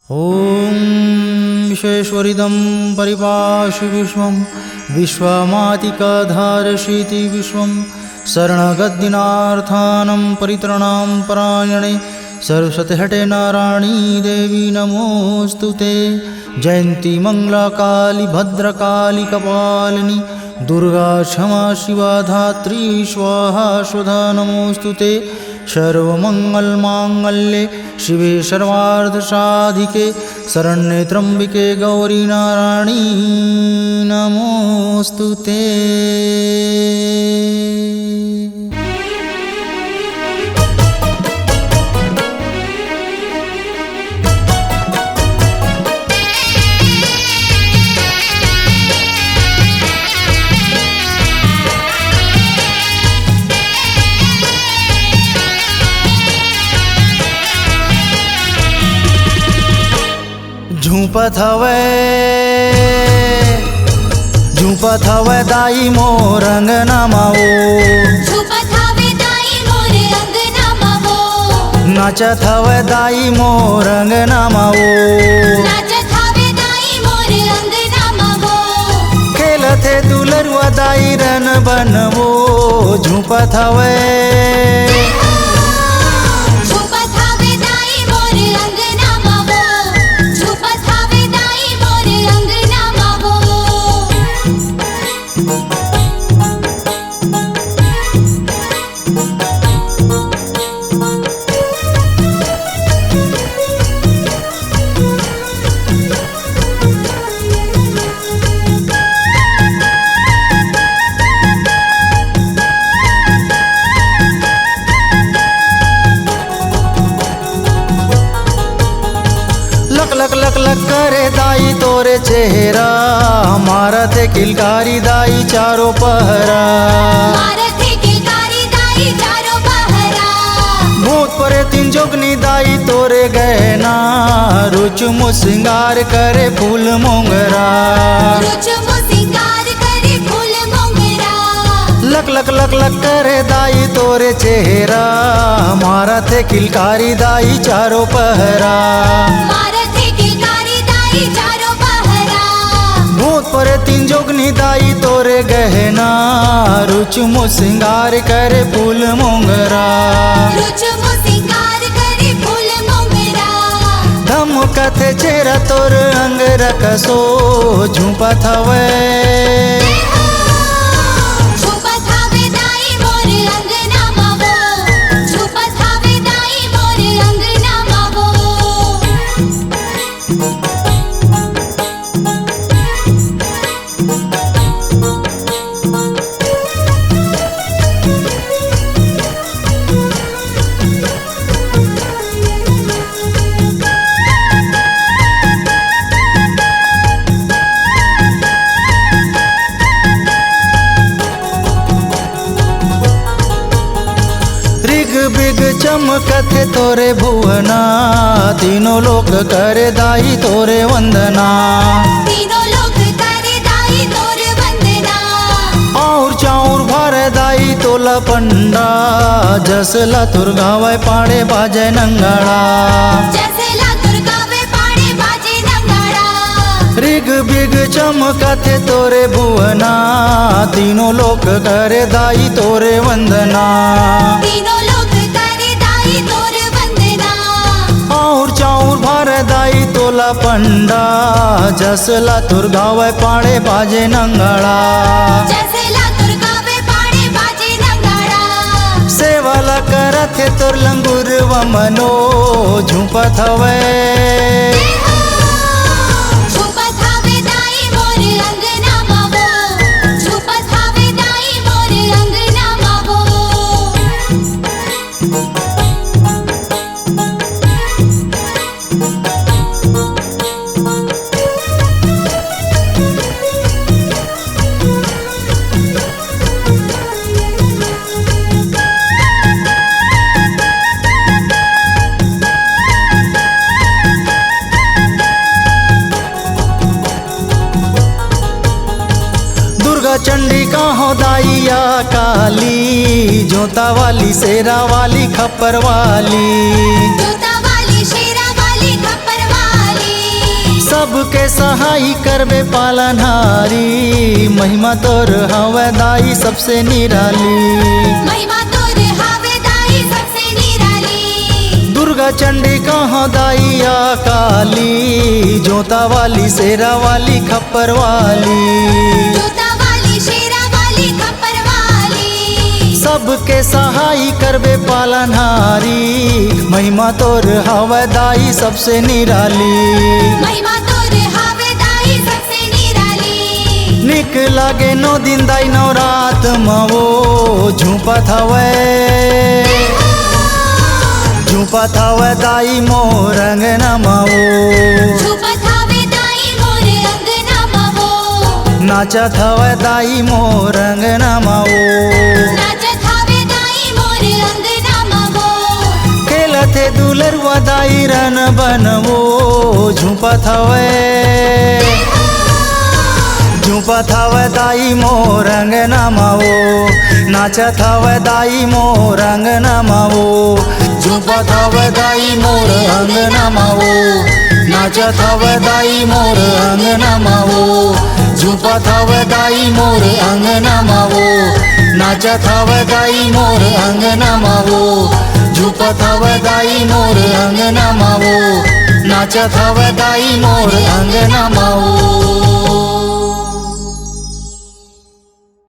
ॐ विश्वेश्वरिदं परिपाशि विश्वं विश्वमातिकाधारशीति विश्वं शरणगद्दिनार्थानं परित्राणां परायणे सरस्वती नारायणी देवी नमोऽस्तु ते। जयन्ती मंगलाकाली भद्रकाली कपालिनी दुर्गा क्षमा शिवा धात्री स्वाहा स्वधा नमोऽस्तु ते। सर्वमंगलमांगल्ये शिवे सर्वार्धसाधिके शरण्ये त्र्यंबिके गौरी नारायणी नमोऽस्तु ते। झूपत हवे दाई मोर अंगनामाओ, झूपत हवे दाई मोर अंगनामाओ, नाचत हवे दाई मोर अंगनामाओ, नाचत हवे दाई मोर अंगनामाओ, खेलथे दुलरुआ दाई रन बनवो। झूपत हवे झूपत हवे दाई मोर अंगनामाओ, झूपत हवे दाई मोर अंगनामाओ। लक लक लक करे दाई तोरे चेहरा, हमारा थे किलकारी दाई चारों पहरा। मारथे किलकारी दाई चारों पहरा, भूत परे तीन जोगनी दाई तोरे गहना, रुचमु सिंगार करे फूल मोंगरा। रुचमु सिंगार करे फूल मोंगरा। लक लक लक लक करे दाई तोरे चेहरा, हमारा थे किलकारी दाई चारों पहरा। मारथे किलकारी दाई चारों पहरा, भूत परे तीन जोगनी दाई तोरे गहना, रुचमु सिंगार करे फूल मोंगरा। रुचमु सिंगार करे फूल मोंगरा। धमकथे चेहरा तोर अंग रकसो। झूपत हवे झूपत हवे दाई मोर अंगनामाओ, झूपत हवे दाई मोर अंगनामाओ। रिग बिग चमकथे तोरे भुवना, तीनों लोग करे दाई तोरे वंदना। तीनों लोग करे दाई तोर वंदना, और चाउर भर दाई तोला पंडा, जसला तुर गावे पाड़े बाजे नंगाड़ा। जैसे लातुर गावे पाड़े बाजे नंगाड़ा। रिग बिग चमकथे तोरे भुवना, तीनों लोग करे दाई तोरे वंदना। तीनों लोग करे दाई तोर वंदना, और चाउर भर दाई तोला पंडा, जसला तुर गावे पाड़े बाजे नंगाड़ा। जैसे लातुर गावे पाड़े बाजे नंगाड़ा। सेवाला करथे तोर लंगुर वमनो। झूपत हवे झूपत हवे दाई मोर अंगनामाओ, झूपत हवे दाई मोर अंगनामाओ। चंडी कहो दाइया काली, जोता वाली शेरा वाली खप्पर वाली। जोता वाली शेरा वाली खप्पर वाली। सबके सहाय करबे पालनहारी, महिमा तोर हवे दाई सबसे निराली। महिमा तोर हावे दाई सबसे निराली। दुर्गा चंडी कहाँ दाइया काली, जोता वाली शेरा वाली खप्पर वाली। जोता वाली शेरा वाली खप्पर वाली। सबके सहाय करबे पालनहारी, महिमा तोर हवे दाई सबसे निराली। महिमा तोर हावे दाई सबसे निराली। निक लागे 9 दिन दाई 9 रात मवो, झूपत हवे झूपत हवे दाई मोर अंगना मवो। झूपत हावे दाई मोर अंगना मवो। नाचत हवे दाई मोर अंगना मवो। नाचत हावे दाई मोर अंगना मवो। खेलत हे दुलरुआ दाई रन बनवो, झूपत हवे झूपत हवे दाई मोर अंगना मवो। नाचत हवे दाई मोर अंगना मवो। झूपत हवे दाई मोर अंगना मवो। नाचत हवे दाई मोर अंगना मवो। झूपत हवे दाई मोर अंगना मवो। नाचत हवे दाई मोर अंगना मवो। झूपत हवे दाई मोर अंगना मवो। नाचत हवे दाई मोर अंगना मवो।